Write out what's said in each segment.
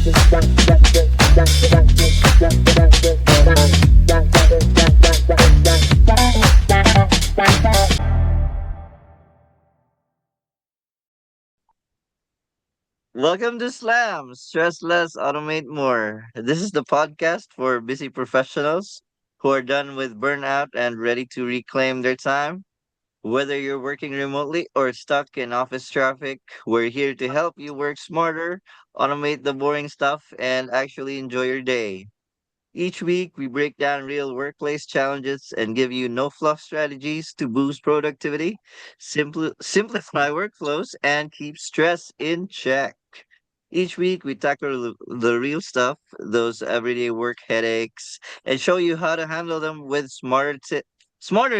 Welcome to Slam, Stress Less, Automate More. This is the podcast for busy professionals who are done with burnout and ready to reclaim their time. Whether you're working remotely or stuck in office traffic, we're here to help you work smarter, automate the boring stuff, and actually enjoy your day. Each week, we break down real workplace challenges and give you no fluff strategies to boost productivity, simplify workflows, and keep stress in check. Each week, we tackle the real stuff, those everyday work headaches, and show you how to handle them with smarter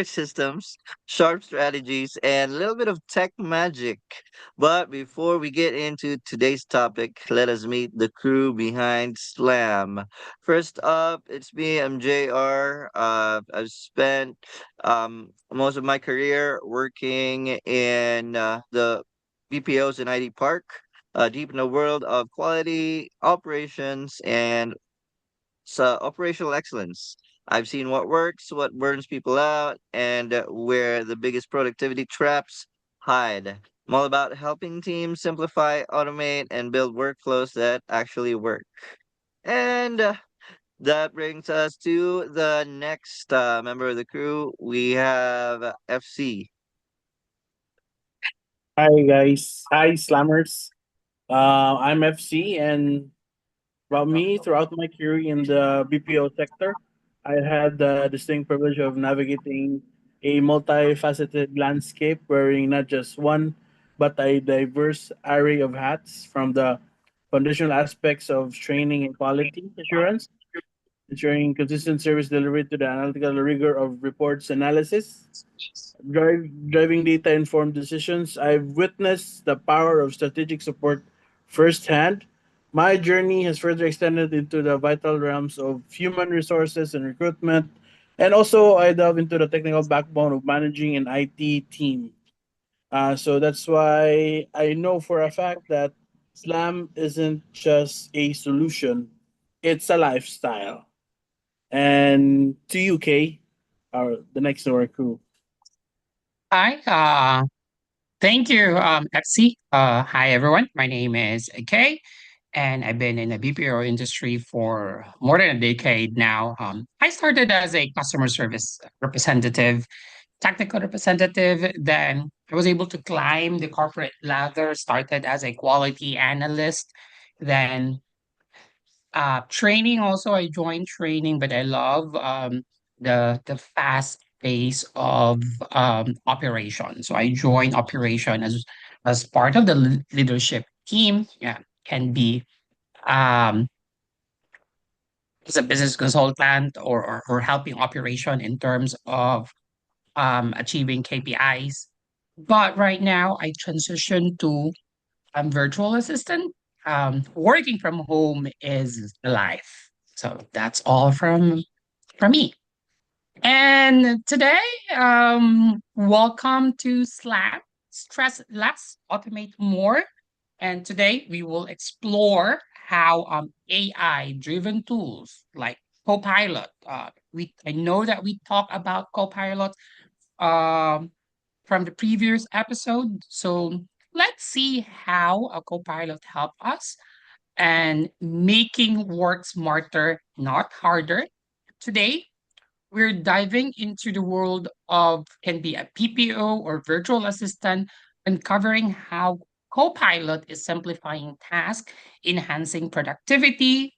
systems, sharp strategies, and a little bit of tech magic. But before we get into today's topic, let us meet the crew behind Slam. First up, it's me, MJR. I've spent most of my career working in the BPOs in ID Park, deep in the world of quality operations and operational excellence. I've seen what works, what burns people out, and where the biggest productivity traps hide. I'm all about helping teams simplify, automate, and build workflows that actually work. And that brings us to the next member of the crew. We have FC. Hi guys, hi Slammers. I'm FC, and about me, throughout my career in the BPO sector, I had the distinct privilege of navigating a multifaceted landscape, wearing not just one, but a diverse array of hats, from the foundational aspects of training and quality assurance, ensuring consistent service delivery, to the analytical rigor of reports analysis, driving data informed decisions. I've witnessed the power of strategic support firsthand. My journey has further extended into the vital realms of human resources and recruitment. And also, I delve into the technical backbone of managing an IT team. So that's why I know for a fact that Slam isn't just a solution, it's a lifestyle. And to UK, the next door crew. Hi, thank you, FC. Hi, everyone. My name is Kay, and I've been in the BPO industry for more than a decade now. I started as a customer service representative, technical representative. Then I was able to climb the corporate ladder, started as a quality analyst. Then training also, I joined training, but I love the fast pace of operation. So I joined operation as part of the leadership team. Yeah, can be um as a business consultant or helping operation in terms of achieving KPIs. But right now I transition to virtual assistant. Working from home is life. So that's all from me. And today, welcome to Slack. Stress less, automate more. And today we will explore how AI-driven tools like Copilot. I know that we talked about Copilot um, from the previous episode. So let's see how a Copilot help us and making work smarter, not harder. Today, we're diving into the world of can be a PPO or virtual assistant, uncovering how Copilot is simplifying tasks, enhancing productivity,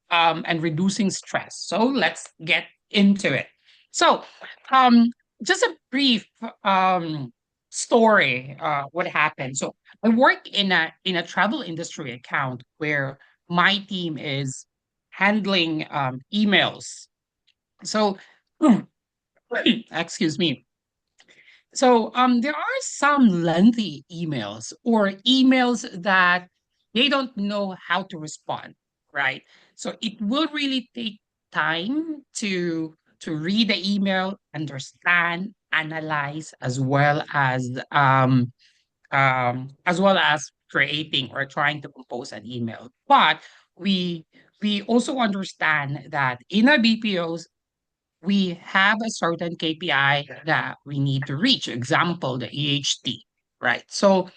and reducing stress. So let's get into it. So, um, just a brief um, story. What happened? So I work in a travel industry account where my team is handling emails. So, excuse me. So there are some lengthy emails or emails that they don't know how to respond, right? So it will really take time to read the email, understand, analyze, as well as creating or trying to compose an email. But we we also understand that in our BPOs we have a certain KPI that we need to reach. Example, the EHT, right? So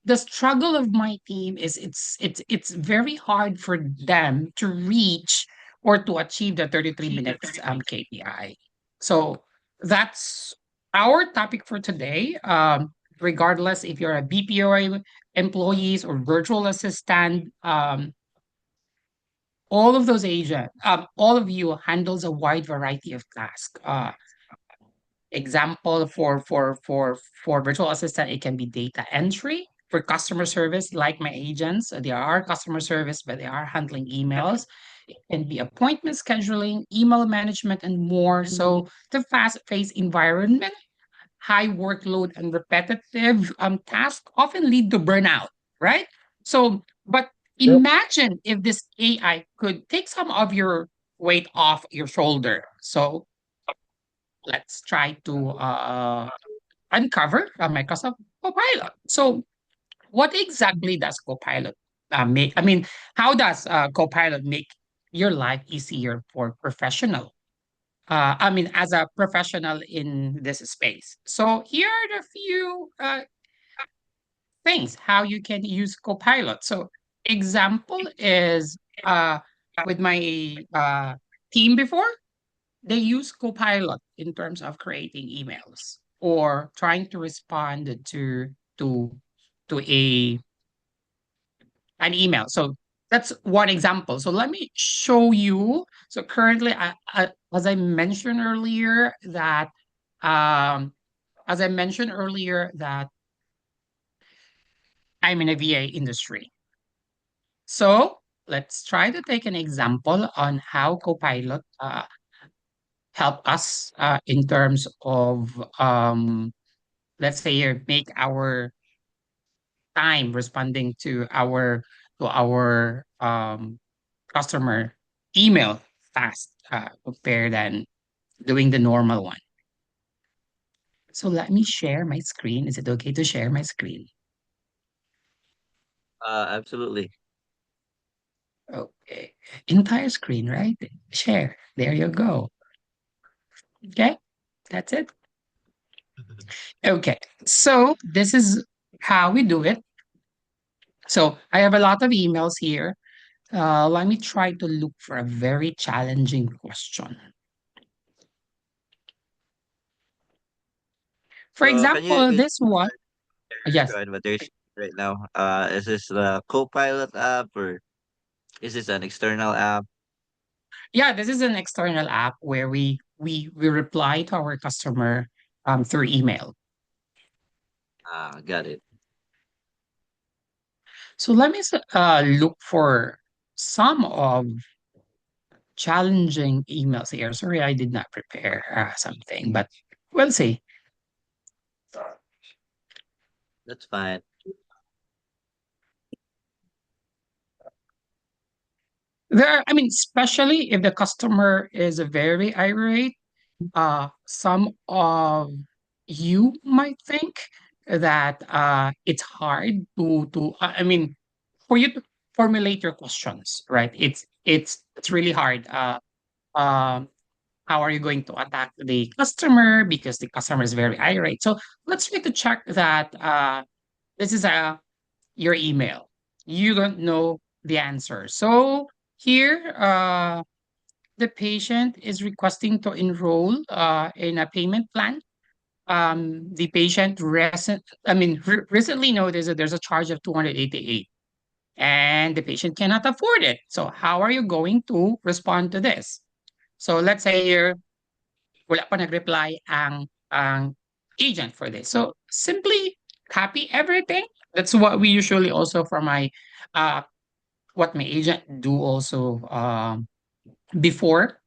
the struggle of my team is it's very hard for them to reach or to achieve the 33 minutes KPI. So that's our topic for today. Regardless if you're a BPO employees or virtual assistant, all of those agents, all of you handles a wide variety of tasks. Example for virtual assistant, it can be data entry. For customer service, like my agents, they are customer service, but they are handling emails. It can be appointment scheduling, email management, and more. So the fast-paced environment, high workload, and repetitive tasks often lead to burnout, right? So, but Yep. imagine if this AI could take some of your weight off your shoulder. So let's try to uncover Microsoft Copilot. So, what exactly does Copilot make? I mean, how does Copilot make your life easier for professional? I mean, as a professional in this space. So, here are the few things how you can use Copilot. So, example is with my team before. They use Copilot in terms of creating emails or trying to respond to to a an email. So that's one example. So let me show you. So currently, as I mentioned earlier, that um, as I mentioned earlier, that I'm in a VA industry. So let's try to take an example on how Copilot help us in terms of let's say here make our time responding to our customer email fast compared than doing the normal one. So let me share my screen. Is it okay to share my screen? Absolutely. Okay. Entire screen, right? Share. There you go. Okay. That's it. Okay. So this is how we do it. So I have a lot of emails here. Let me try to look for a very challenging question. For Can you example, this one, yes, describe what they're showing right now? Is this the Copilot app or is this an external app? yeah, this is an external app where we reply to our customer through email. Got it. So let me look for some of challenging emails here. Sorry, I did not prepare something, but we'll see. That's fine. I mean, especially if the customer is very irate, some of you might think that it's hard I mean, for you to formulate your questions, right? It's really hard. Um, how are you going to attack the customer because the customer is very irate? So let's try to check that this is your email. You don't know the answer. So here, the patient is requesting to enroll in a payment plan. The patient recently noticed that there's a charge of 288 and the patient cannot afford it. So how are you going to respond to this? So let's say here, wala pa nag-reply ang agent for this. So simply copy everything. That's what we usually also for my uh, what my agent do also before.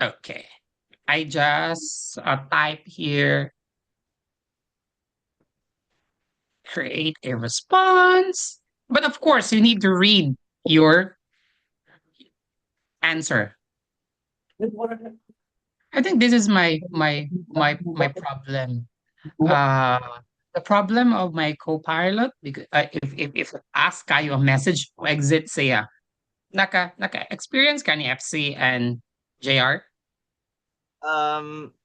Okay. I just type here, create a response. But of course, you need to read your answer. I think this is my problem. Uh, the problem of my Copilot, because if ask kayo a message o exit siya, naka-experience ka ni FC and JR? Um,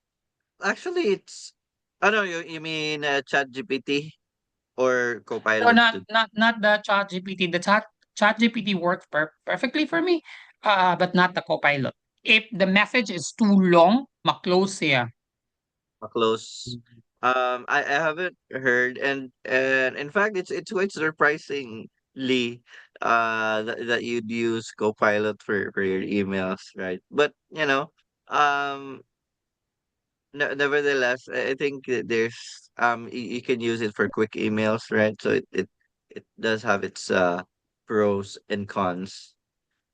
Actually, it's I don't know. You mean Chat GPT or No, Copilot? not the ChatGPT. The ChatGPT works perfectly for me, but not the Copilot. If the message is too long, ma-close siya. Close. I haven't heard, and in fact, it's quite surprisingly that you'd use Copilot for your emails, right? But um, nevertheless, I think that there's you can use it for quick emails, right? So it does have its pros and cons.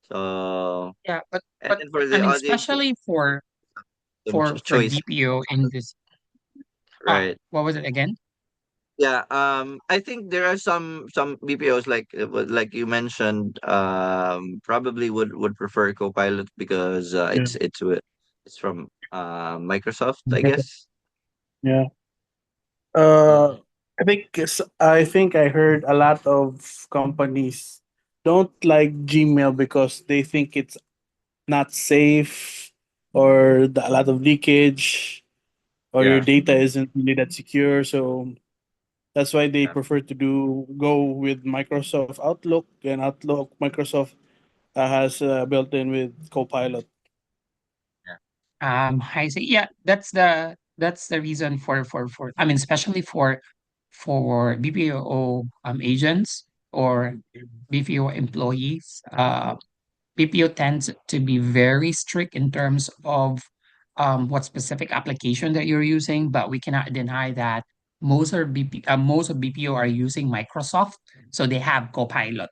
So Yeah, and but then for I the mean, audience, especially some for choice, BPO in this. right? What was it again? Yeah, I think there are some BPOs like like you mentioned, probably would prefer Copilot because Yeah. it's from Microsoft, I Okay. guess. Yeah. Mm, I think I heard a lot of companies don't like Gmail because they think it's not safe or a lot of leakage or your yeah, data isn't really that secure. So that's why they yeah, prefer to go with Microsoft Outlook, and Outlook Microsoft has built in with Copilot. yeah, I see. Yeah, that's the reason for I mean, especially for BPO agents or BPO employees. BPO tends to be very strict in terms of what specific application that you're using, but we cannot deny that most of BPO are using Microsoft, so they have Copilot.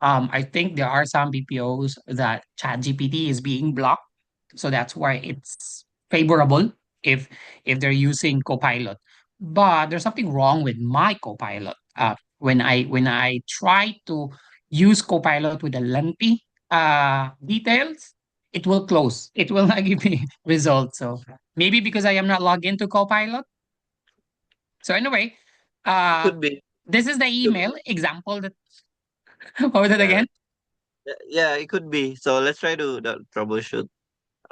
I think there are some BPOs that ChatGPT is being blocked, so that's why it's favorable if if they're using Copilot. But there's something wrong with my Copilot. When I try to use Copilot with the lengthy details, it will close. It will not give me results. So maybe because I am not logged into Copilot. So anyway, it uh, could be. this is the Could be. email example that. What was it Yeah, again? yeah, it could be. So let's try to troubleshoot.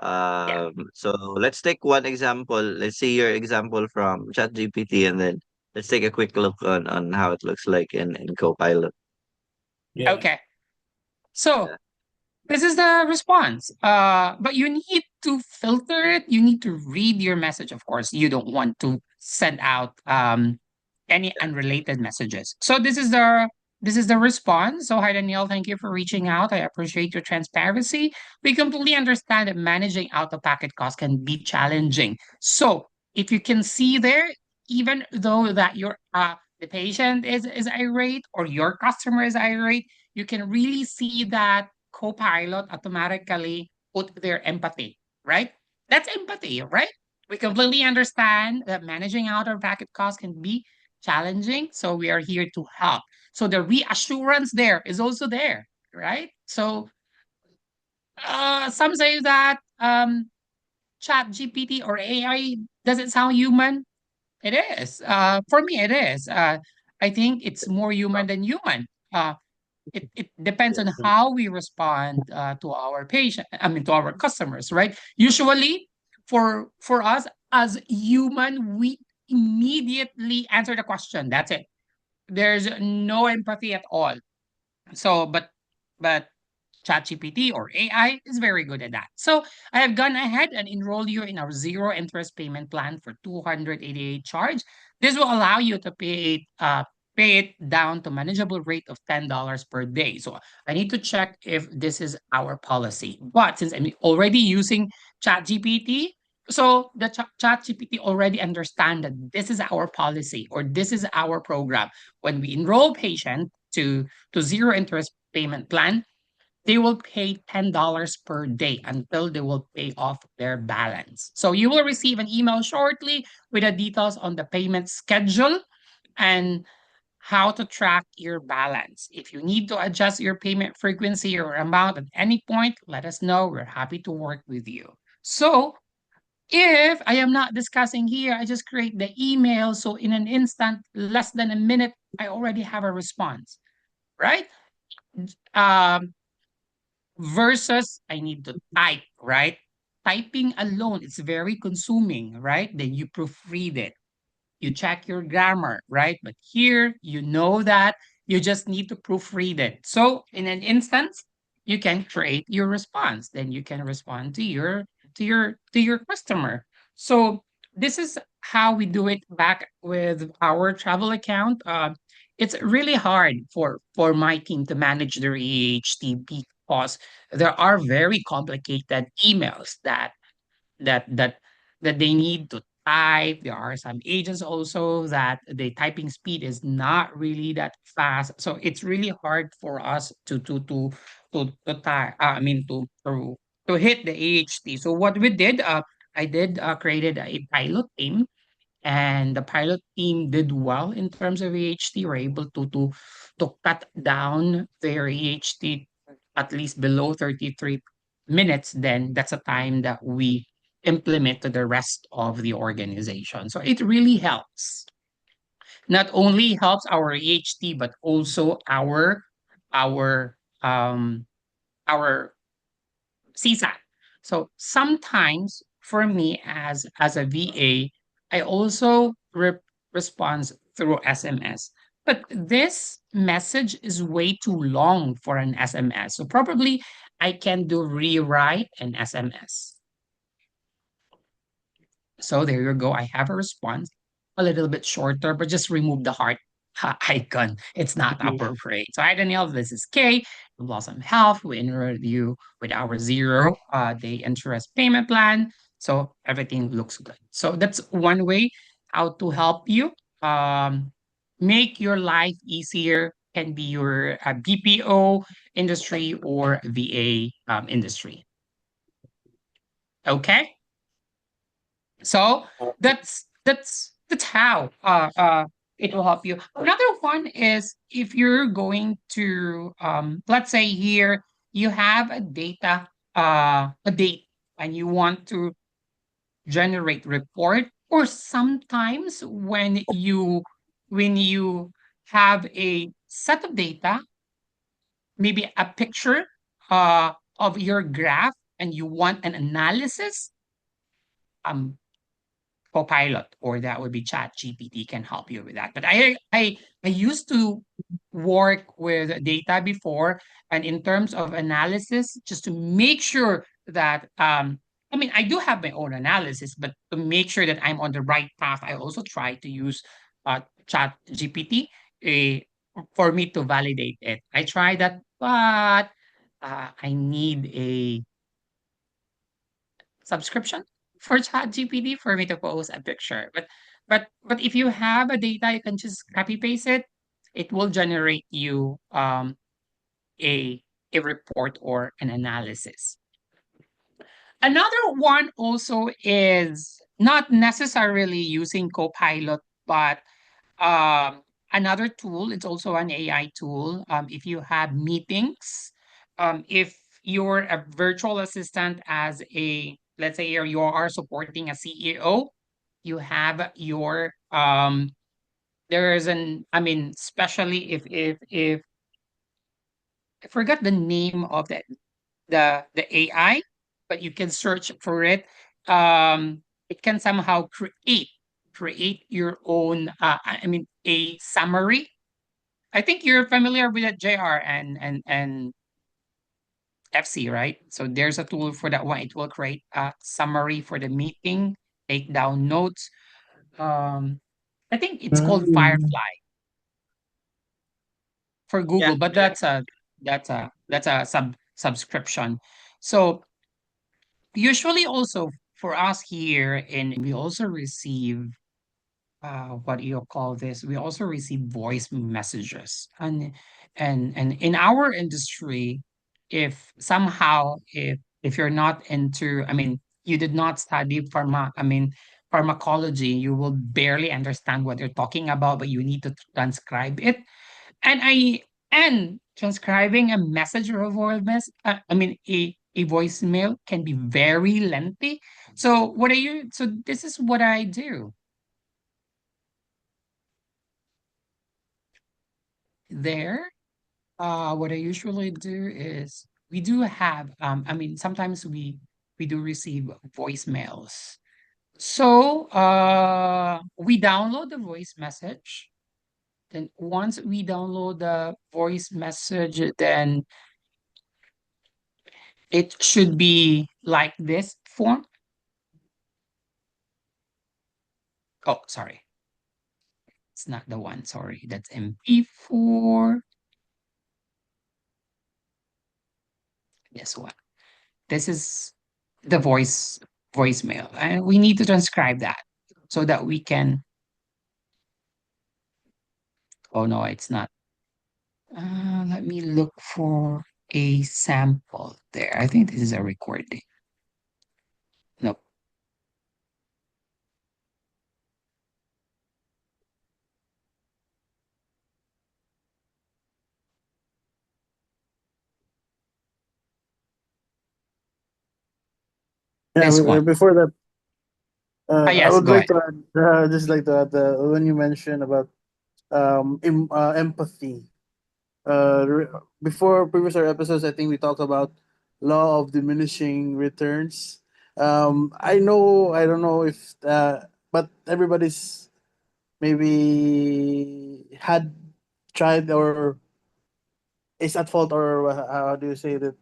Yeah. So let's take one example. Let's see your example from ChatGPT, and then let's take a quick look on how it looks like in Copilot. Yeah. Okay. So Yeah, this is the response. But you need to filter it. You need to read your message. Of course, you don't want to send out any yeah. unrelated messages. So this is the response. So hi Danielle, thank you for reaching out. I appreciate your transparency. We completely understand that managing out of packet costs can be challenging. So if you can see there, even though that your the patient is irate or your customer is irate, you can really see that Copilot automatically put their empathy, right? That's empathy, right? We completely understand that managing out our packet costs can be challenging. So we are here to help. So the reassurance there is also there, right? So some say that chat GPT or AI doesn't sound human. It is. For me, it is. I think it's more human than human. It depends on Yes. how we respond to our patient, I mean to our customers, right? Usually for us as human, we immediately answer the question. That's it. There's no empathy at all. So but ChatGPT or AI is very good at that. So I have gone ahead and enroll you in our zero interest payment plan for 288 charge. This will allow you to pay it down to manageable rate of $10 per day. So I need to check if this is our policy. But since I'm already using ChatGPT, so the ChatGPT already understand that this is our policy or this is our program. When we enroll patient to zero interest payment plan, they will pay $10 per day until they will pay off their balance. So you will receive an email shortly with the details on the payment schedule and how to track your balance. If you need to adjust your payment frequency or amount at any point, let us know. We're happy to work with you. So If I am not discussing here, I just create the email. So in an instant, less than a minute, I already have a response, right? Um, versus I need to type, right? Typing alone, it's very consuming, right? Then you proofread it, you check your grammar, right? But here, you know that you just need to proofread it. So in an instance, you can create your response. Then you can respond to your customer. So this is how we do it back with our travel account. It's really hard for my team to manage their EHT because there are very complicated emails that that that they need to type. There are some agents also that the typing speed is not really that fast. So it's really hard for us to type. I mean to hit the AHT. So what we did, I did created a pilot team, and the pilot team did well in terms of AHT. We're able to cut down their AHT at least below 33 minutes. Then that's a time that we implement to the rest of the organization. So it really helps. Not only helps our AHT, but also our um our CSAT. So sometimes for me as a VA, I also respond through SMS. But this message is way too long for an SMS. So probably I can do rewrite an SMS. So there you go. I have a response, a little bit shorter, but just remove the heart icon. It's not Mhm. appropriate. So hi Danielle, this is Kay from Blossom Health. We enrolled you with our zero day interest payment plan. So everything looks good. So that's one way how to help you um, make your life easier. Can be your BPO industry or VA industry. Okay. So that's how it will help you. Another one is if you're going to let's say here you have a date and you want to generate report, or sometimes when you have a set of data, maybe a picture of your graph, and you want an analysis. um Copilot, or that would be Chat GPT, can help you with that. But I used to work with data before, and in terms of analysis, just to make sure that I mean I do have my own analysis, but to make sure that I'm on the right path, I also try to use Chat GPT for me to validate it. I try that, but I need a subscription for ChatGPT for me to post a picture. But if you have a data, you can just copy paste it. It will generate you a a report or an analysis. Another one also is not necessarily using Copilot, but um, another tool. It's also an AI tool. If you have meetings, if you're a virtual assistant as a, let's say you are supporting a CEO, you have your there is an, I mean, especially if I forgot the name of the AI, but you can search for it. It can somehow create your own. I mean, a summary. I think you're familiar with that, JR and FC, right? So there's a tool for that one. It will create a summary for the meeting, take down notes. Um, I think it's called Mm. Firefly for Yeah. Google, but that's a subscription. So usually also for us here, and we also receive what do you call this? We also receive voice messages, and in our industry, if somehow if you're not into, I mean, you did not study pharmacology, you will barely understand what they're talking about, but you need to transcribe it. And transcribing a message or a voice I mean a voicemail can be very lengthy. So this is what I do there. What I usually do is we do have I mean sometimes we do receive voicemails. So we download the voice message. Then once we download the voice message, then it should be like this form. Oh, sorry. It's not the one. Sorry. That's MP4. This one. This is the voicemail. And we need to transcribe that so that we can. Oh, no, it's not. Let me look for a sample there. I think this is a recording. No. Yeah, This one. before that, I Yes, would go like ahead. to add, just like to add, when you mentioned about empathy. Before previous our episodes, I think we talked about law of diminishing returns. I don't know if, but everybody's maybe had tried or is at fault, or how do you say that?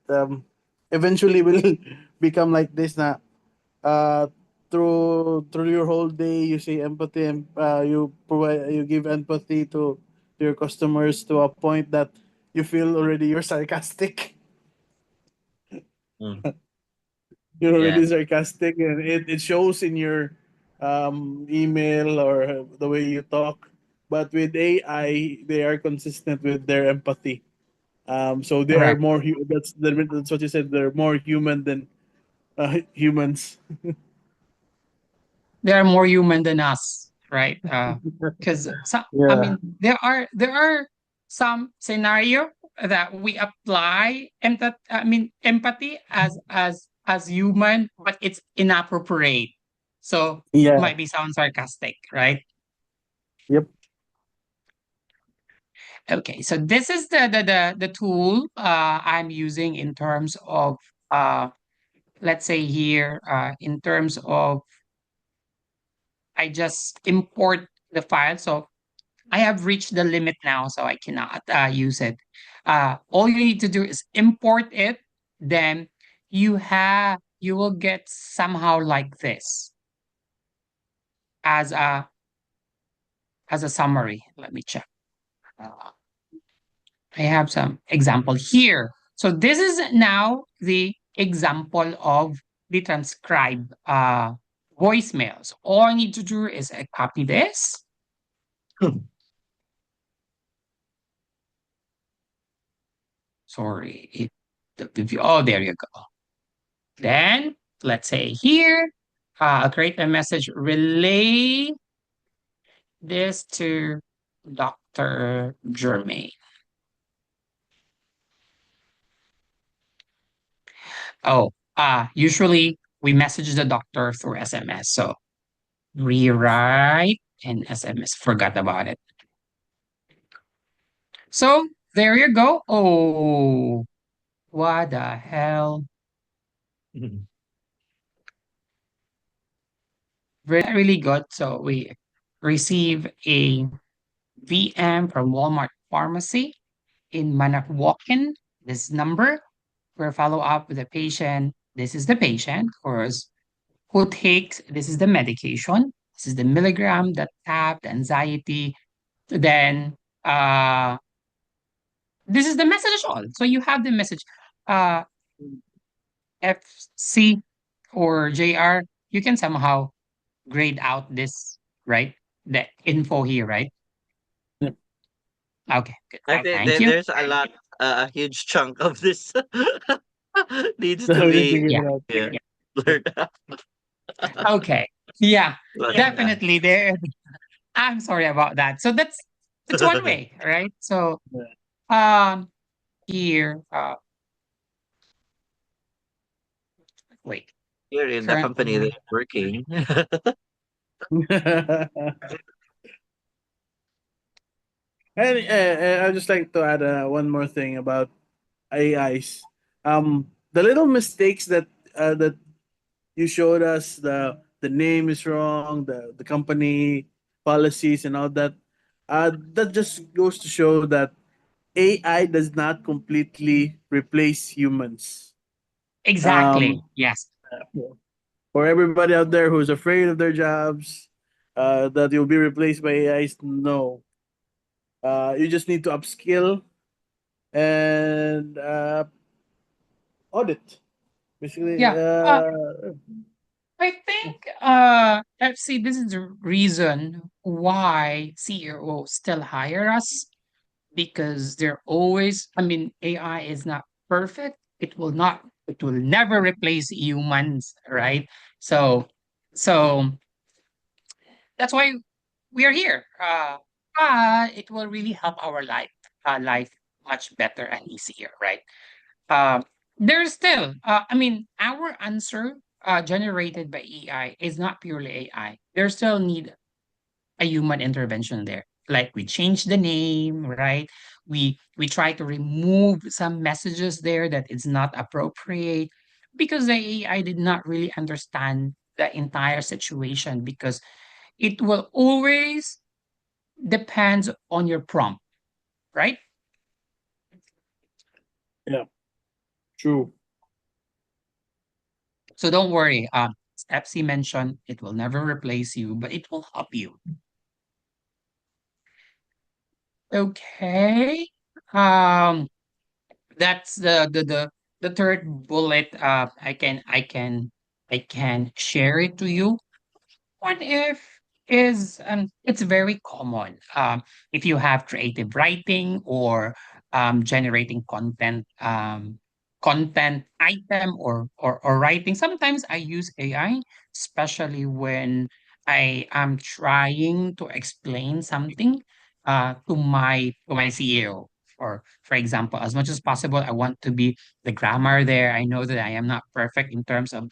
Eventually will become like this na. uh through your whole day you say empathy, and you give empathy to your customers to a point that you feel already you're sarcastic. Mm. You're Yeah. already sarcastic, and it shows in your email or the way you talk. But with AI, they are consistent with their empathy. So they are Correct. more that's what you said, they're more human than humans. They are more human than us, right? Because I Yeah. mean, there are some scenario that we apply empathy as human, but it's inappropriate. So Yeah. might be sound sarcastic, right? Yep. Okay, so this is the tool I'm using in terms of uh, let's say here in terms of I just import the file. So I have reached the limit now, so I cannot use it. All you need to do is import it. Then you will get somehow like this as a summary. Let me check. Uh, I have some example here. So this is now the example of the transcribed voicemails. All I need to do is I copy this. Sorry, oh, there you go. Then let's say here, I'll create a message, relay this to Dr. Germain. Oh, usually we message the doctor through SMS. So rewrite and SMS. Forgot about it. So there you go. Oh, what the hell? Really good. So we receive a VM from Walmart Pharmacy in Manakwokin. This number for follow up with the patient. This is the patient, of course, who takes this is the medication. This is the milligram, the tab, the anxiety. Then this is the message all. So you have the message. Uh, FC or JR, you can somehow grade out this, right? The info here, right? Yep. Okay, good. I think Thank you. there's a lot, a huge chunk of this needs to So we need to be, give Yeah. it out. yeah, Yeah. blurred out. Okay. Yeah, Like, definitely there. I'm sorry about that. So that's one way, right? So Yeah. um here Wait, Here in the company that currently, I'm working. I'd just like to add one more thing about AIs. The little mistakes that you showed us, the name is wrong, the company policies and all that. That just goes to show that AI does not completely replace humans. exactly. Um, Yes. for everybody out there who's afraid of their jobs, that you'll be replaced by AIs, no. You just need to upskill and audit. Basically, Yeah. I think FC, this is the reason why CEO still hire us because they're always, I mean, AI is not perfect. It will never replace humans, right? So, so that's why we are here. It will really help our life much better and easier, right? Uh, there's still, I mean, our answer generated by AI is not purely AI. There's still need a human intervention there. Like we change the name, right? We try to remove some messages there that is not appropriate because the AI did not really understand the entire situation because it will always depends on your prompt, right? yeah, true. So don't worry. As Epsi mentioned, it will never replace you, but it will help you. Okay. Um, that's the third bullet. I can share it to you. What if is it's very common. If you have creative writing or generating content item or writing. Sometimes I use AI, especially when I am trying to explain something to my CEO. Or for example, as much as possible, I want to be the grammar there. I know that I am not perfect in terms of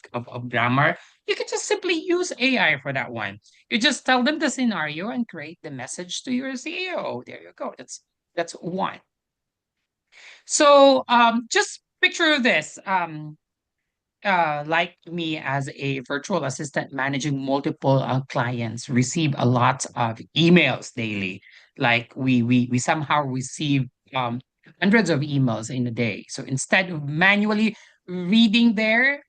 grammar. You can just simply use AI for that one. You just tell them the scenario and create the message to your CEO. There you go. That's one. So just picture this. Like me as a virtual assistant managing multiple clients, receive a lot of emails daily. Like we somehow receive hundreds of emails in a day. So instead of manually reading their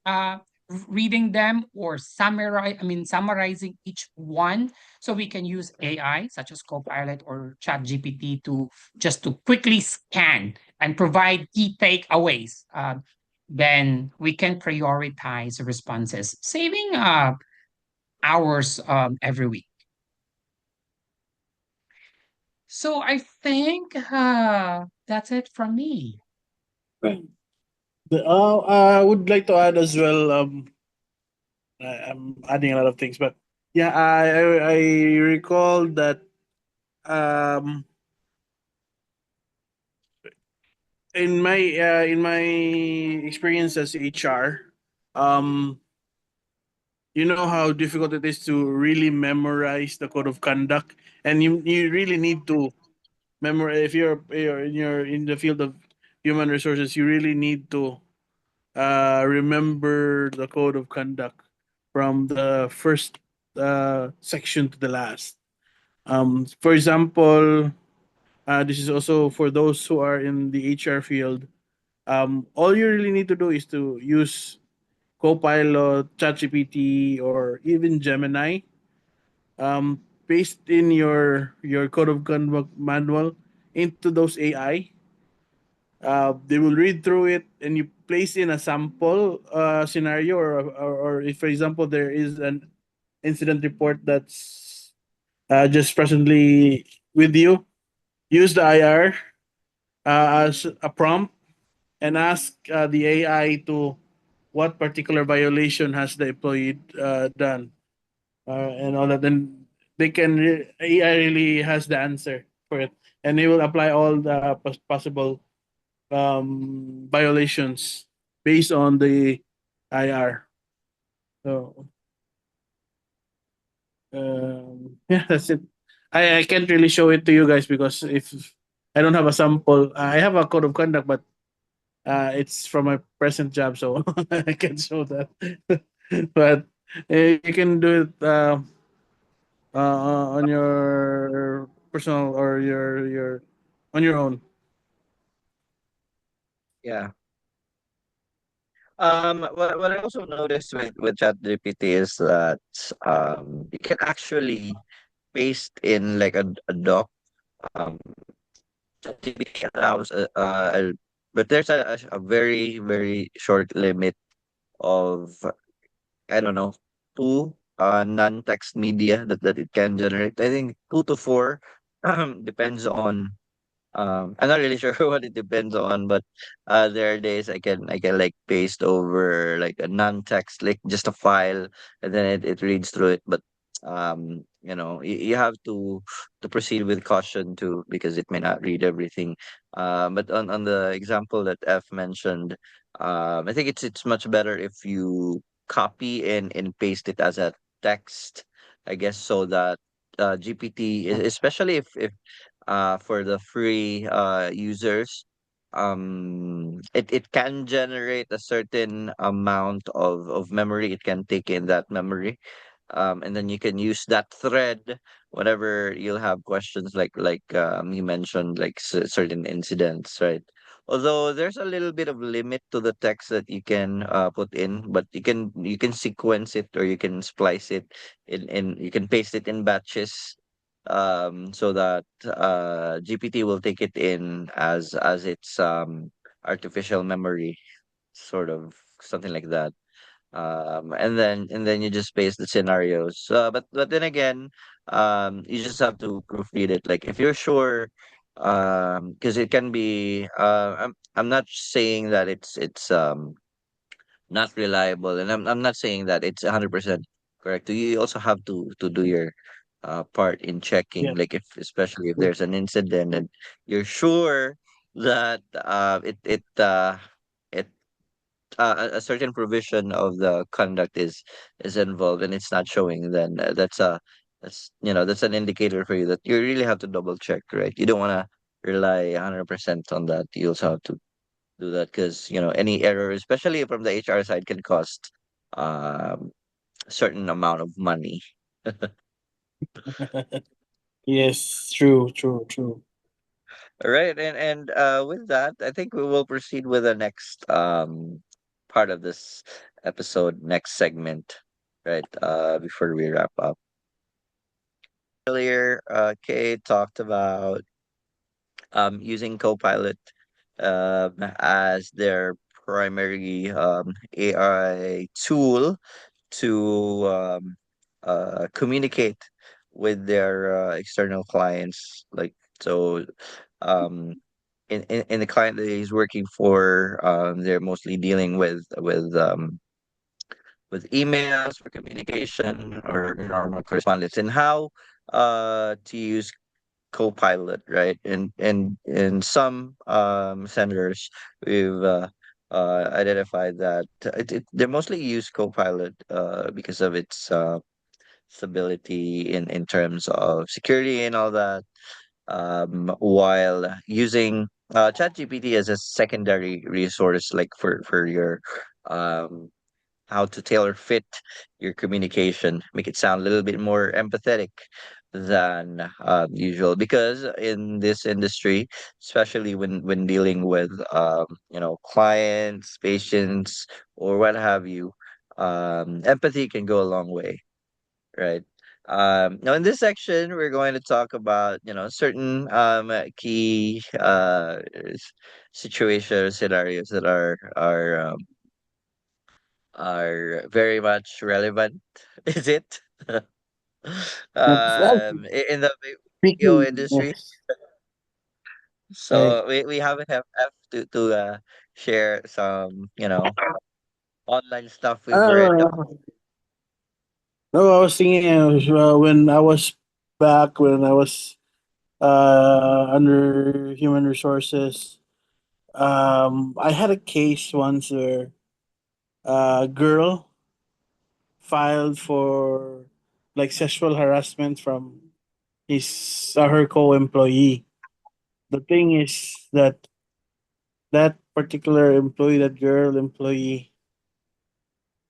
reading them or summarizing each one, so we can use AI such as Copilot or ChatGPT to just to quickly scan and provide key takeaways. Then we can prioritize responses, saving hours every week. So I think that's it from me. Right. I would like to add as well. I'm adding a lot of things, but yeah, I recall that um, in my experience as HR, um, you know how difficult it is to really memorize the code of conduct, and you really need to memorize. If you're in the field of human resources, you really need to remember the code of conduct from the first section to the last. For example, this is also for those who are in the HR field. All you really need to do is to use Copilot, ChatGPT, or even Gemini. Paste in your code of conduct manual into those AI. They will read through it, and you place in a sample scenario, or if, for example, there is an incident report that's just presently with you, use the IR as a prompt and ask the AI to what particular violation has the employee done, and all that. Then AI really has the answer for it, and it will apply all the possible violations based on the IR. So yeah, that's it. I can't really show it to you guys because if I don't have a sample, I have a code of conduct, but it's from my present job, so I can't show that. But you can do it on your personal or your on your own. Yeah. What I also noticed with ChatGPT is that you can actually paste in like a doc. Um, ChatGPT allows but there's a very very short limit of, I don't know, two non-text media that it can generate. I think two to four depends on, I'm not really sure what it depends on, but there are days I can like paste over like a non-text, like just a file, and then it reads through it. But you have to proceed with caution too, because it may not read everything. But on the example that F mentioned, I think it's much better if you copy and paste it as a text, I guess, so that GPT, especially if for the free users, it can generate a certain amount of memory. It can take in that memory, and then you can use that thread whenever you'll have questions, like you mentioned, like certain incidents, right? Although there's a little bit of limit to the text that you can put in, but you can sequence it, or you can splice it in you can paste it in batches, so that GPT will take it in as its artificial memory, sort of something like that. And then you just paste the scenarios, but then again, you just have to proofread it, like if you're sure, because it can be, I'm not saying that it's not reliable, and I'm not saying that it's 100% correct. You also have to do your part in checking, Yeah. like if, especially if there's an incident and you're sure that it a certain provision of the conduct is involved and it's not showing, then that's an indicator for you that you really have to double check, right? You don't want to rely 100% on that. You also have to do that, because any error, especially from the HR side, can cost um a certain amount of money. Yes, true, true, true. All right, and with that, I think we will proceed with the next part of this episode, next segment, right? Before we wrap up. Earlier, Kay talked about using Copilot as their primary AI tool to communicate with their external clients. Like, so, um, in the client that he's working for, they're mostly dealing with emails for communication or normal correspondence, and how to use Copilot, right? And in some centers, we've identified that they mostly use Copilot because of its stability in terms of security and all that, while using ChatGPT as a secondary resource, like for your um, how to tailor fit your communication, make it sound a little bit more empathetic than usual. Because in this industry, especially when dealing with clients, patients, or what have you, empathy can go a long way, right? Now in this section, we're going to talk about certain key situations, scenarios that are very much relevant. Is it? Well, In the BPO speaking, industry. right. So we haven't have to share some online stuff we've read. No, I was thinking when I was back when I was under human resources. I had a case once where a girl filed for like sexual harassment from his her co-employee. The thing is that that particular employee, that girl employee,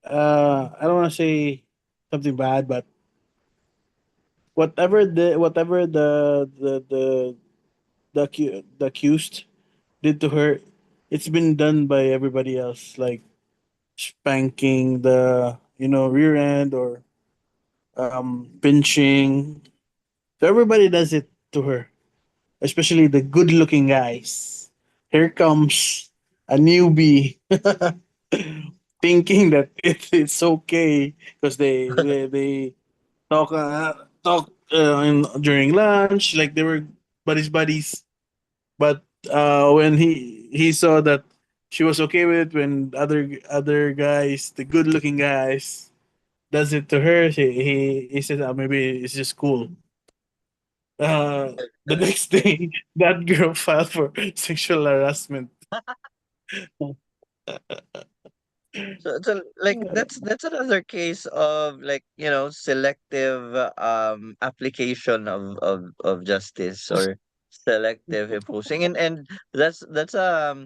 I don't want to say something bad, but whatever the accused did to her, it's been done by everybody else, like spanking the rear end or pinching. So everybody does it to her, especially the good-looking guys. Here comes a newbie thinking that it's okay because they talk during lunch like they were buddies. But when he saw that she was okay with it, when other guys, the good-looking guys, does it to her, he said, maybe it's just cool. The next day, that girl filed for sexual harassment. So like that's another case of like selective application of justice or selective imposing, and that's a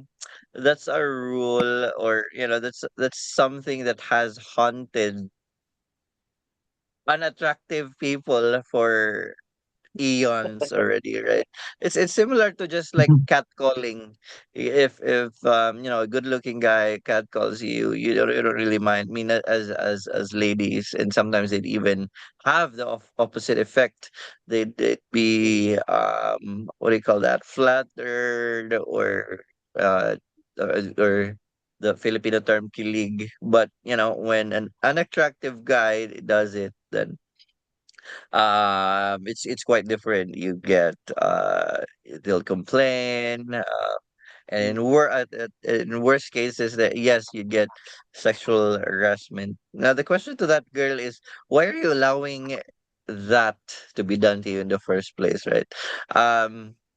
rule, or that's something that has haunted unattractive people for eons already, right? It's similar to just like catcalling. If a good looking guy catcalls you, you don't really mind. I mean, as ladies, and sometimes they'd even have the opposite effect. They'd be what do you call that? Flattered, or the Filipino term kilig. But when an unattractive guy does it, then it's quite different. You get they'll complain, and in worst cases, that yes, you get sexual harassment. Now the question to that girl is, why are you allowing that to be done to you in the first place, right?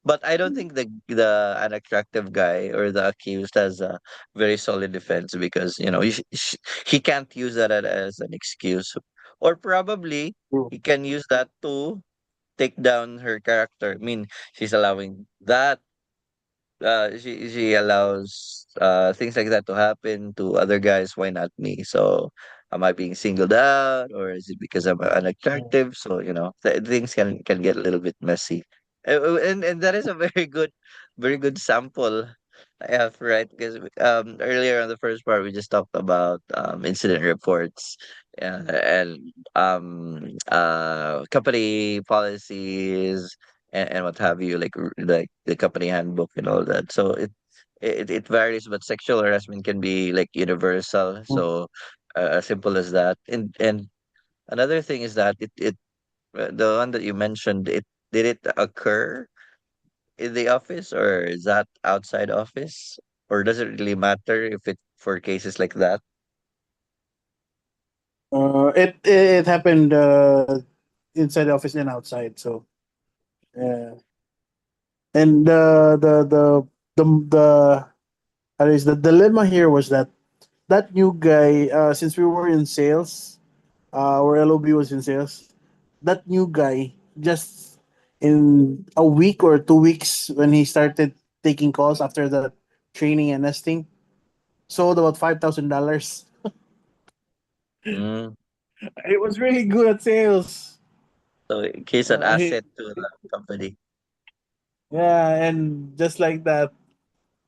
But I don't think the unattractive guy or the accused has a very solid defense, because he can't use that as an excuse, or probably he can use that to take down her character. I mean, she's allowing that, she allows things like that to happen to other guys. Why not me? So am I being singled out, or is it because I'm unattractive? So things can get a little bit messy. And that is a very good sample I have, right? Because earlier on the first part we just talked about incident reports, and company policies, and what have you, like the company handbook and all that. So it varies, but sexual harassment can be like universal. So as simple as that. And another thing is that the one that you mentioned, it did it occur in the office, or is that outside office, or does it really matter if it for cases like that? It happened inside the office and outside. So yeah, and the at least the dilemma here was that that new guy, since we were in sales, our LOB was in sales. That new guy, just in a week or 2 weeks, when he started taking calls after the training and nesting, sold about $5,000. Mm. It was really good at sales. So in case an He, asset to the company. yeah, and just like that,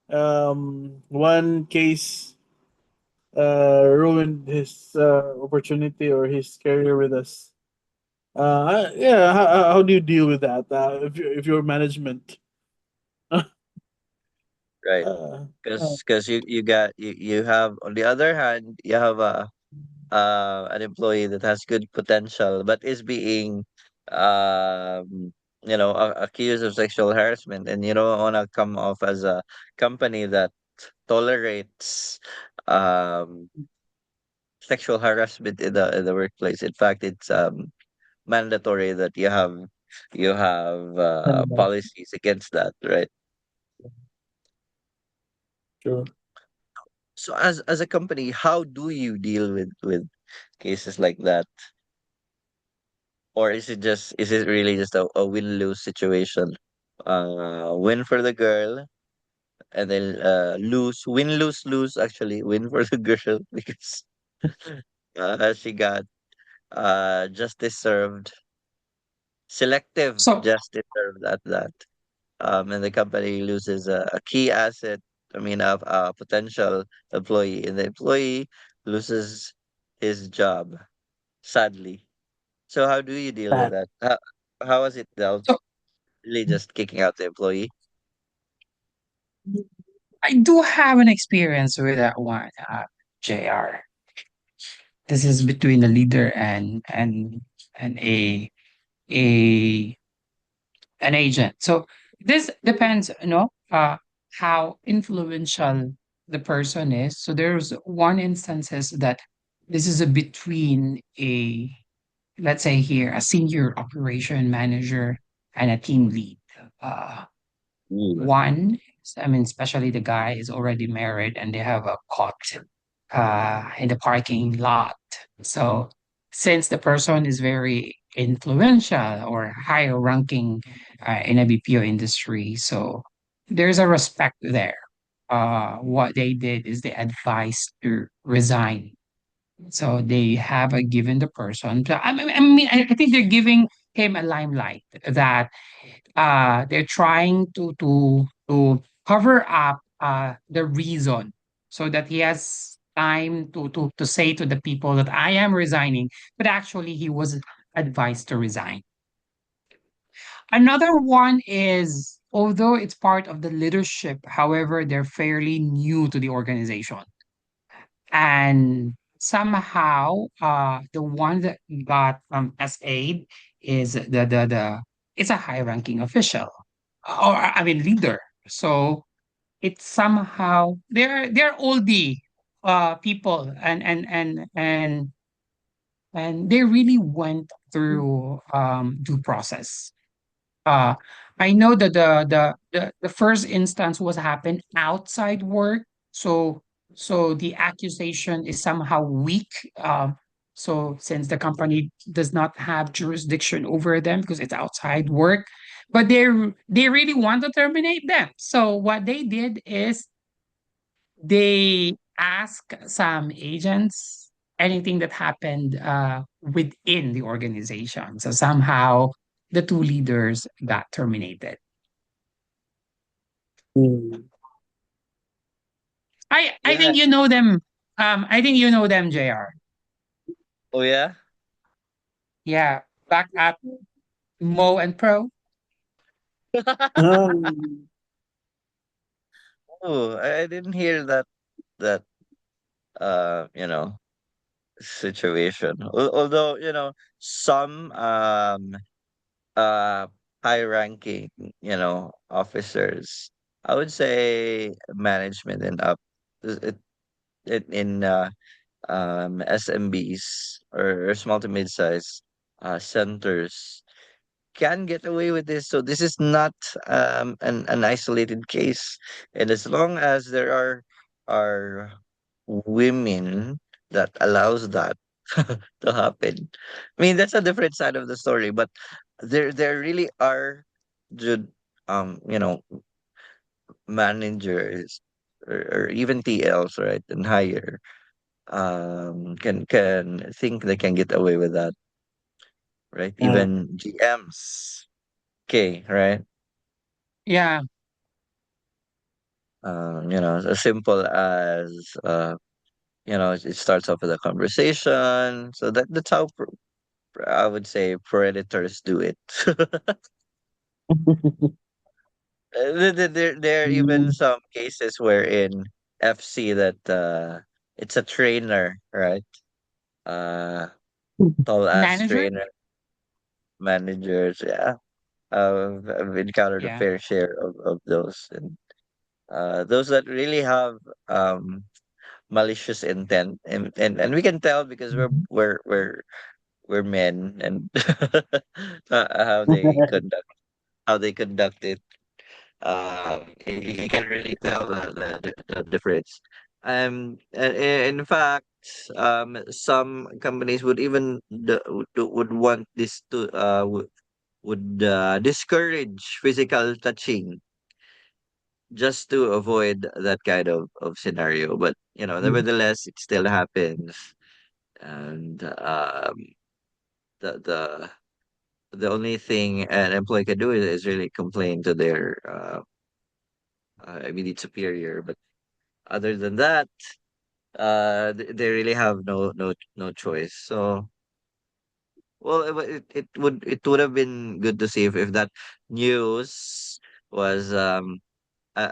one case ruined his opportunity or his career with us. Yeah, how do you deal with that? If you're management, Right. uh, Because you have, on the other hand, you have a an employee that has good potential but is being accused of sexual harassment, and you don't want to come off as a company that tolerates um sexual harassment in the workplace. In fact, it's mandatory that you have policies against that, right? true. So as a company, how do you deal with cases like that, or is it really just a win lose situation? Win for the girl, and then lose lose, actually win for the girl because she got justice served, selective So justice served at that. And the company loses a key asset. I mean, a potential employee, and the employee loses his job, sadly. So how do you deal with That. that? How was it dealt? so Really just kicking out the employee? I do have an experience with that one, JR. This is between the leader and a an agent. So this depends, how influential the person is. So there's one instances that this is a between a, let's say here, a senior operation manager and a team lead. Uh, Ooh. One, I mean, especially the guy is already married and they have a cot in the parking lot. So since the person is very influential or higher ranking in a BPO industry, so there's a respect there. What they did is they advised to resign. So they have a given the person. I think they're giving him a limelight that they're trying to cover up the reason so that he has time to say to the people that I am resigning, but actually he was advised to resign. Another one is, although it's part of the leadership, however, they're fairly new to the organization, and somehow the one that got SA is the it's a high ranking official, or I mean leader. So it's somehow they're oldie people, and they really went through due process. uh, I know that the first instance was happened outside work, so the accusation is somehow weak. So since the company does not have jurisdiction over them because it's outside work, but they really want to terminate them. So what they did is they ask some agents anything that happened within the organization. So somehow the two leaders got terminated. Mm. I Yeah. think you know them. I think you know them, JR. Oh yeah. Yeah, back at Mo and Pro. Um, Oh, I didn't hear that situation. Although some uh high ranking officers, I would say management and up, it, in SMBs, or small to mid-size centers, can get away with this. So this is not an isolated case, and as long as there are women that allows that to happen, I mean that's a different side of the story. But there really are good managers, or even TLs, right, and higher, can think they can get away with that, right? uh, Even GMs, okay, right? Yeah, As simple as it starts off with a conversation. So that's how I would say predators do it. There are even mm, some cases wherein FC that it's a trainer, right? Uh, Tall ass manager. trainer, managers. Yeah, I've encountered a Yeah, fair share of those, and those that really have um malicious intent, and we can tell because we're men, and how they conduct it. You can really tell the difference. In fact, some companies would even would want this to would discourage physical touching just to avoid that kind of scenario. But Mm. nevertheless, it still happens, and the the the only thing an employee can do is really complain to their immediate superior. But other than that, they really have no choice. So, well, it would have been good to see if that news was a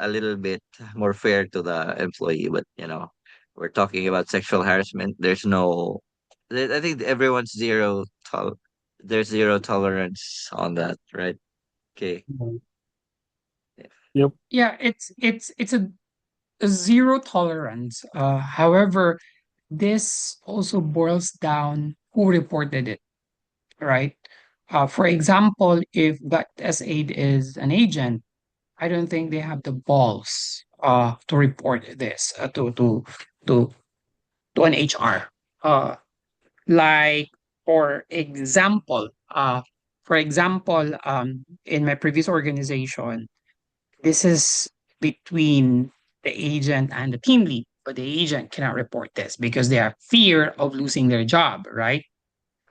little bit more fair to the employee. But we're talking about sexual harassment. I think everyone's there's zero tolerance on that, right? Okay. Mm. Yeah. Yep. Yeah, it's a zero tolerance. However, this also boils down who reported it, right? For example, if that S8 is an agent, I don't think they have the balls to report this to to an HR. Like for example, in my previous organization, this is between the agent and the team lead, but the agent cannot report this because they have fear of losing their job, right?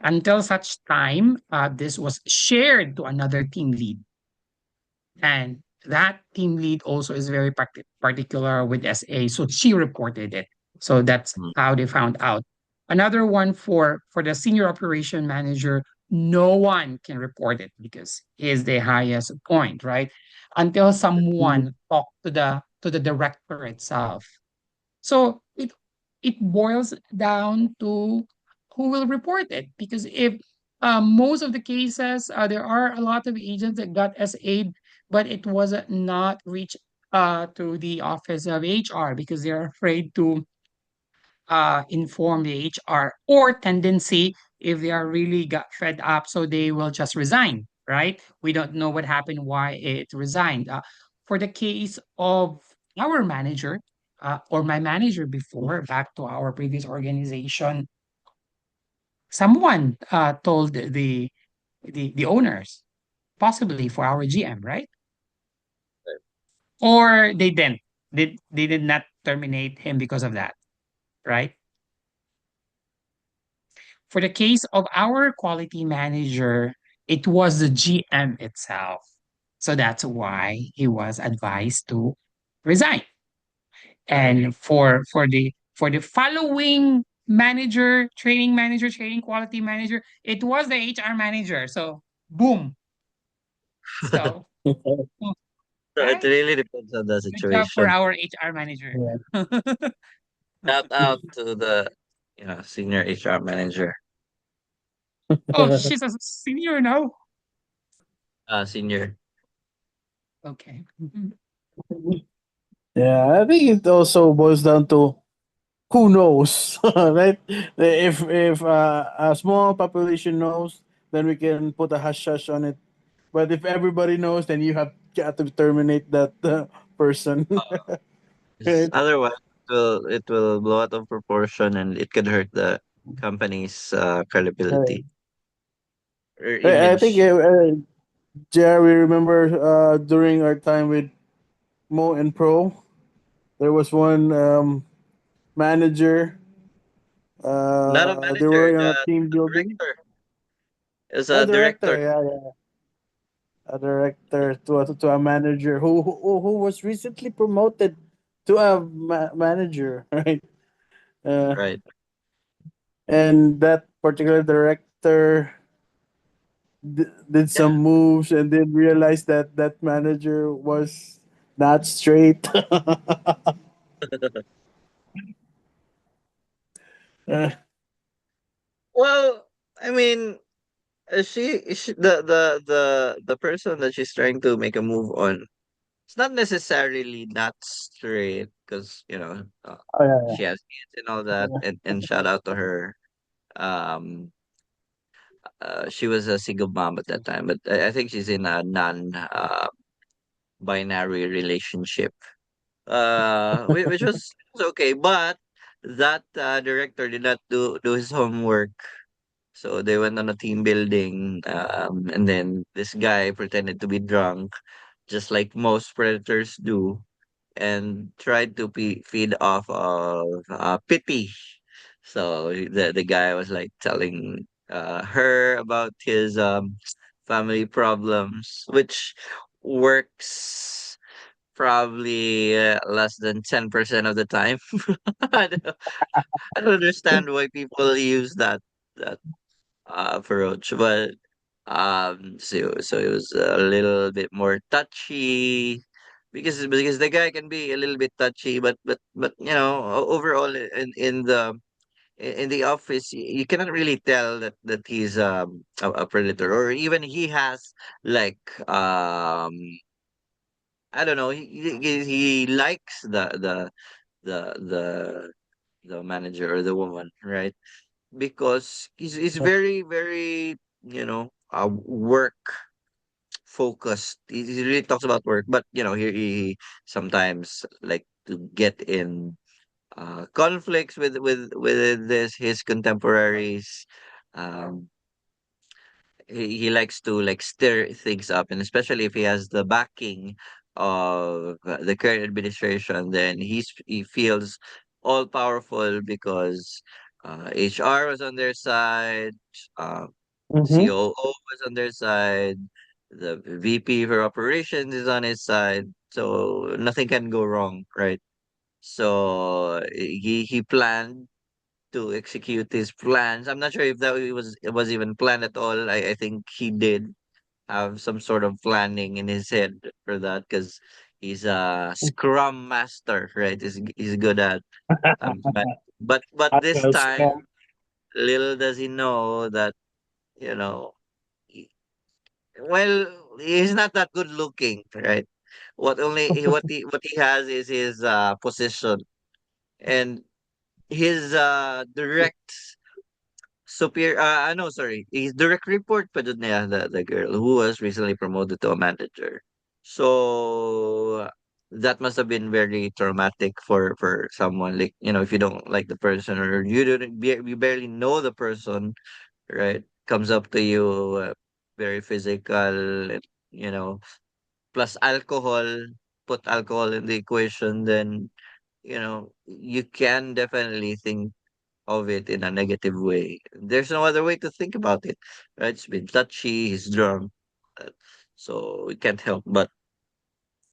Until such time, this was shared to another team lead, and that team lead also is very particular with SA, so she reported it. So that's Mm. how they found out. Another one for the senior operation manager, no one can report it because he is the highest point, right? Until Mm. someone talked to the director itself. So it boils down to who will report it, because if most of the cases, there are a lot of agents that got SA, but it was not reached to the office of HR because they're afraid to inform the HR, or tendency if they are really got fed up, so they will just resign, right? We don't know what happened, why it resigned. For the case of our manager, or my manager before, back to our previous organization, someone told the owners, possibly for our GM, right? Or they didn't. They did not terminate him because of that, right? For the case of our quality manager, it was the GM itself. So that's why he was advised to resign. And for the following manager, training quality manager, it was the HR manager. So boom. So So it right? really depends on the Good job for situation. our HR manager. Yeah. Shout out to the senior HR manager, Oh, she's a senior now. senior. Okay. Mhm. Yeah, I think it also boils down to who knows, right? If a small population knows, then we can put a hush hush on it. But if everybody knows, then you have got to terminate that person, 'Cause right? otherwise, it will blow out of proportion, and it could hurt the company's Right. credibility or I think image. Jerry, remember during our time with Mo and Pro, there was one manager. Not a They manager, were on a the team building. director is A a director, director, yeah, yeah, a director to a manager who was recently promoted to a manager, right? Uh, right? and that particular director did Yeah. some moves and then realized that that manager was not straight. Uh, Well, I mean, she the person that she's trying to make a move on. It's not necessarily not straight because oh yeah, she has kids and all that, and shout out to her. Um, she was a single mom at that time, but I think she's in a non binary relationship. which was okay, but that director did not do his homework. So they went on a team building, and then this guy pretended to be drunk, just like most predators do, and tried to feed off of pity. So the guy was like telling her about his family problems, which works probably less than 10% of the time. I don't, I don't understand why people use that approach, but so it was a little bit more touchy because the guy can be a little bit touchy, but overall in the office you cannot really tell that he's a predator, or even he has like I don't know, he likes the the the manager or the woman, right? Because he's Yep. very very work focused. He really talks about work, but he sometimes like to get in conflicts with this his contemporaries. um he likes to like stir things up, and especially if he has the backing of the current administration, then he feels all powerful because HR was on their side, uh, Mm-hmm. COO was on their side, the VP for operations is on his side, so nothing can go wrong, right? So he planned to execute his plans. I'm not sure if it was even planned at all. I think he did have some sort of planning in his head for that because he's a scrum master, right? He's good at but but this Agile time, Scrum. little does he know that you know he- well, he's not that good looking, right? What he has is his position, and his direct superior, no, sorry, his direct report pa dun niya, the girl who was recently promoted to a manager. So that must have been very traumatic for someone, like if you don't like the person, or you barely know the person, right? Comes up to you, very physical, and, you know, plus alcohol, put alcohol in the equation, then you can definitely think of it in a negative way. There's no other way to think about it, right? It's been touchy, he's drunk, uh, so we can't help but,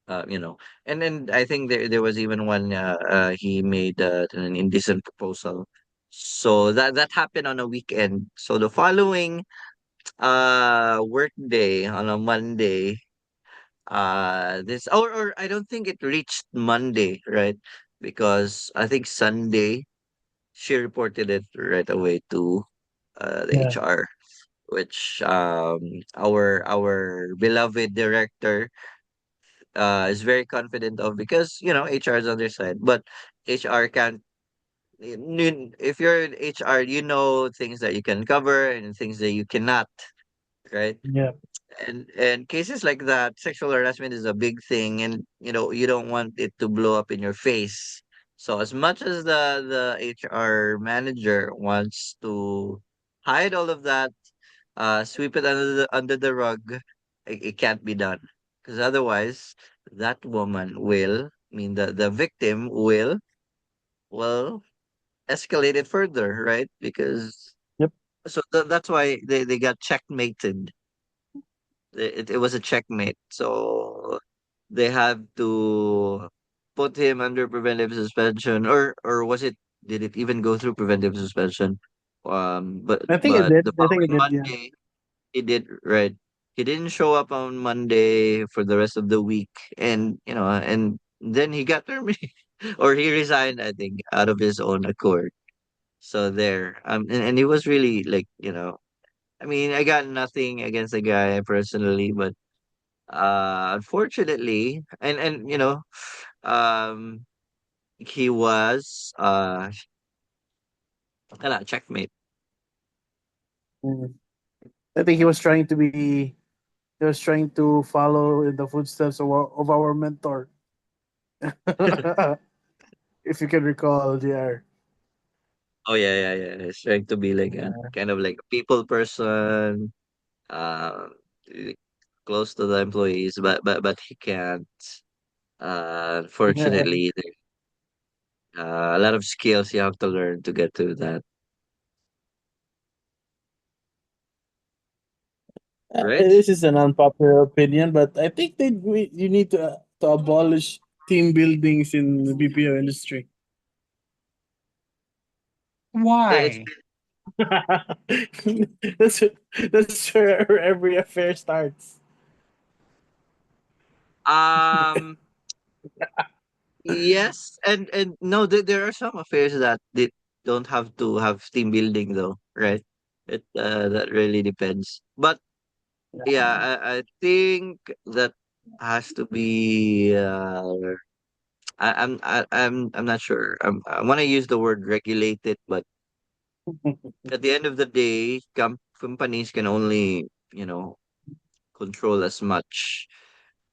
uh, you know. And then I think there was even one he made an indecent proposal. So that happened on a weekend. So the following work day on a Monday, this or I don't think it reached Monday, right? Because I think Sunday she reported it right away to the Yeah. HR, which our beloved director is very confident of, because HR is on their side, but HR can't. If you're in HR, you know things that you can cover and things that you cannot, right? Yeah. And cases like that, sexual harassment is a big thing, and you don't want it to blow up in your face. So as much as the HR manager wants to hide all of that, sweep it under the rug, it can't be done, because otherwise that woman will, I mean, the victim will, well, escalate it further, right? Because Yep. so that's why they got checkmated. It was a checkmate. So they have to put him under preventive suspension, or was it? Did it even go through preventive suspension? But I think it but did. the I think it following did. Yeah. Monday he did, right. He didn't show up on Monday for the rest of the week, and then he got terminated, or he resigned, I think, out of his own accord. So there, and he was really like, I mean, I got nothing against the guy personally, but unfortunately, and um he was checkmate. Mm. I think he was trying to follow in the footsteps of our mentor. If you can recall, JR. Oh yeah, yeah, yeah. He's trying to be like a Yeah. kind of like a people person, um, really close to the employees, but he can't. Unfortunately, there's a lot of skills you have to learn to get to that, right? This is an unpopular opinion, but I think you need to abolish team buildings in the BPO industry. It's Why? that's that's where every affair starts. um yes and no, there are some affairs that they don't have to have team building though, right? It that really depends, but yeah, I think that has to be. I'm not sure. I want to use the word regulated, but at the end of the day, companies can only control as much,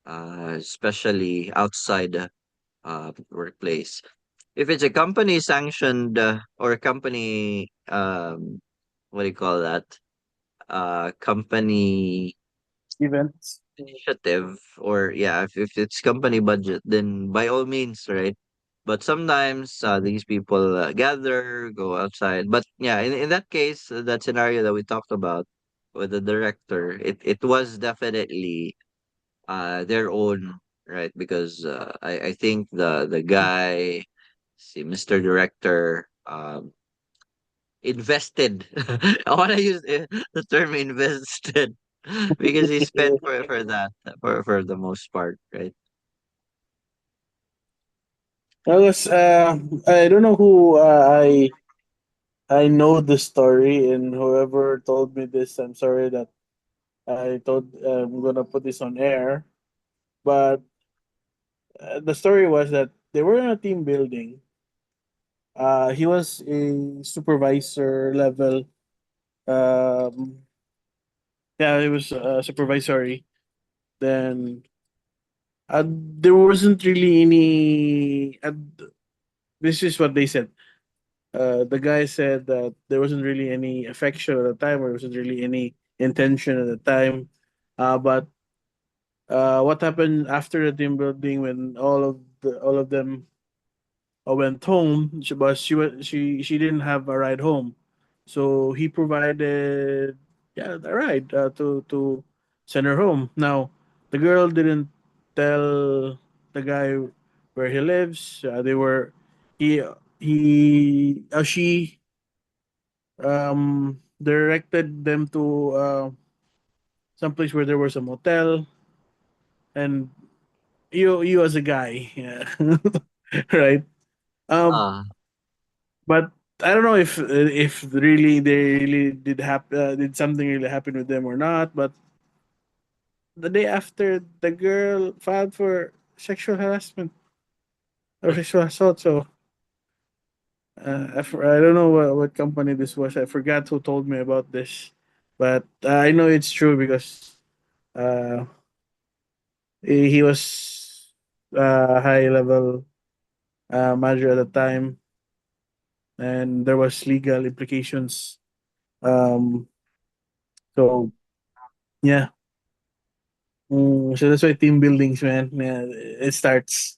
especially outside the workplace. If it's a company sanctioned or a company, what do you call that? Company Events. initiative, or yeah, if it's company budget, then by all means, right? But sometimes these people gather, go outside. But yeah, in that case, that scenario that we talked about with the director, it was definitely their own, right? Because I think the guy, see, Mr. Director, invested. I want to use the term invested because he spent for that for the most part, right? I was I don't know who I know the story, and whoever told me this, I'm sorry that I thought I'm gonna put this on air. But the story was that they were in a team building. He was a supervisor level. Um, yeah, it was supervisory. Then there wasn't really any. This is what they said. The guy said that there wasn't really any affection at the time, or there wasn't really any intention at the time. But what happened after the team building when all of them went home? She didn't have a ride home, so he provided a ride to send her home. Now the girl didn't tell the guy where he lives. They were he she directed them to some place where there was a motel, and you as a guy, yeah, right? Um, Ah, but I don't know if really they really did something really happen with them or not. But the day after, the girl filed for sexual harassment or sexual assault. So I don't know what company this was. I forgot who told me about this, but I know it's true because uh, he was high level manager at the time, and there was legal implications. Um, so yeah, so that's why team buildings, man. Yeah, it starts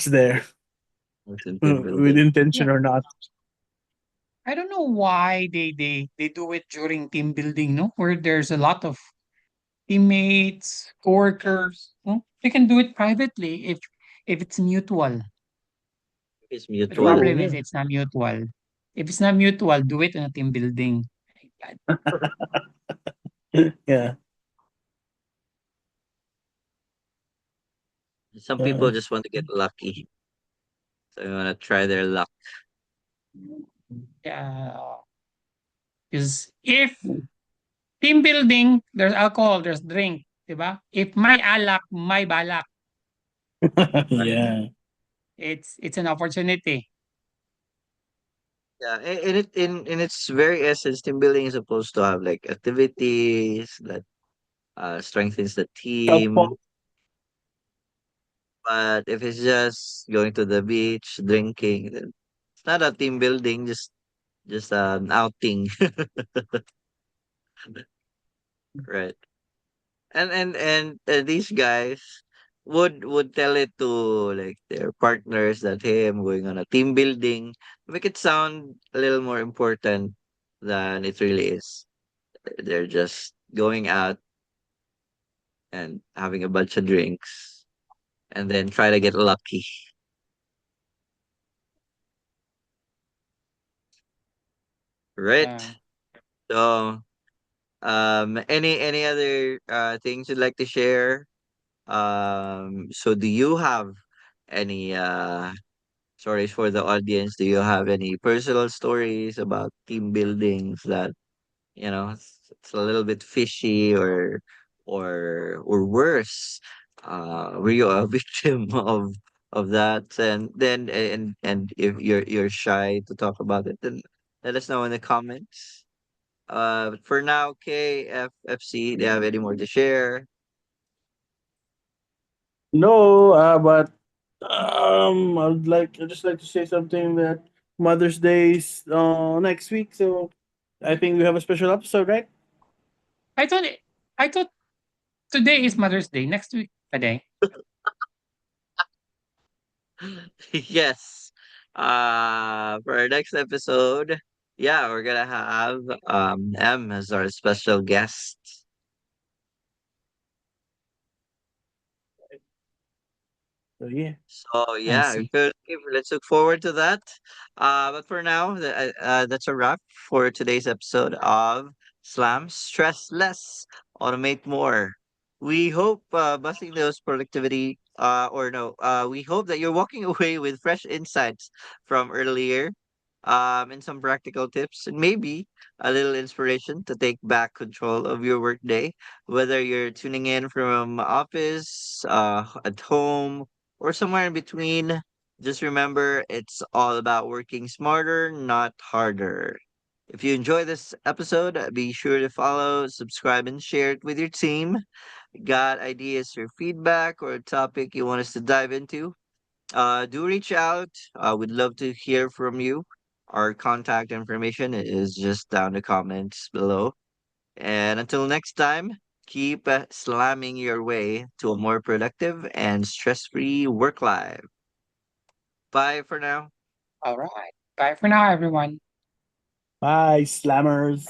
there, it's in team with building. Yeah, intention or not. I don't know why they do it during team building, no? Where there's a lot of teammates, coworkers. No? They can do it privately if it's mutual. It's But the mutual. True. problem is Yeah. it's not mutual. If it's not mutual, do it in a team building. God. Yeah. Some people Uh, just want to get lucky, so they want to try their luck. Yeah. Because if team building, there's alcohol, there's drink, diba? If may alak, may balak. yeah. It's an opportunity. Yeah, in its very essence, team building is supposed to have like activities that strengthens the Helpful. team. But if it's just going to the beach, drinking, then it's not a team building, just an outing, right? And these guys would tell it to like their partners that hey, I'm going on a team building, make it sound a little more important than it really is. They're just going out and having a bunch of drinks and then try to get lucky, right? Yeah. So, any other things you'd like to share? So do you have any stories for the audience? Do you have any personal stories about team buildings that it's a little bit fishy or worse? Were you a victim of that? And then and if you're shy to talk about it, then let us know in the comments. But for now, KFFC, do you have any more to share? No, but I'd just like to say something that Mother's Day is next week, so I think we have a special episode, right? I thought it, I thought today is Mother's Day. Next week, a day. Yes. For our next episode, yeah, we're gonna have M as our special guest. So yeah. So I yeah, see. let's look forward to that. But for now, that's a wrap for today's episode of Slam. Stress less, automate more. We hope busting those productivity, or no, we hope that you're walking away with fresh insights from earlier, and some practical tips, and maybe a little inspiration to take back control of your workday. Whether you're tuning in from office, at home or somewhere in between. Just remember, it's all about working smarter, not harder. If you enjoy this episode, be sure to follow, subscribe, and share it with your team. Got ideas or feedback or a topic you want us to dive into? Do reach out. We'd love to hear from you. Our contact information is just down the comments below. And until next time, keep slamming your way to a more productive and stress free work life. Bye for now. All right. Bye for now, everyone. Bye, slammers.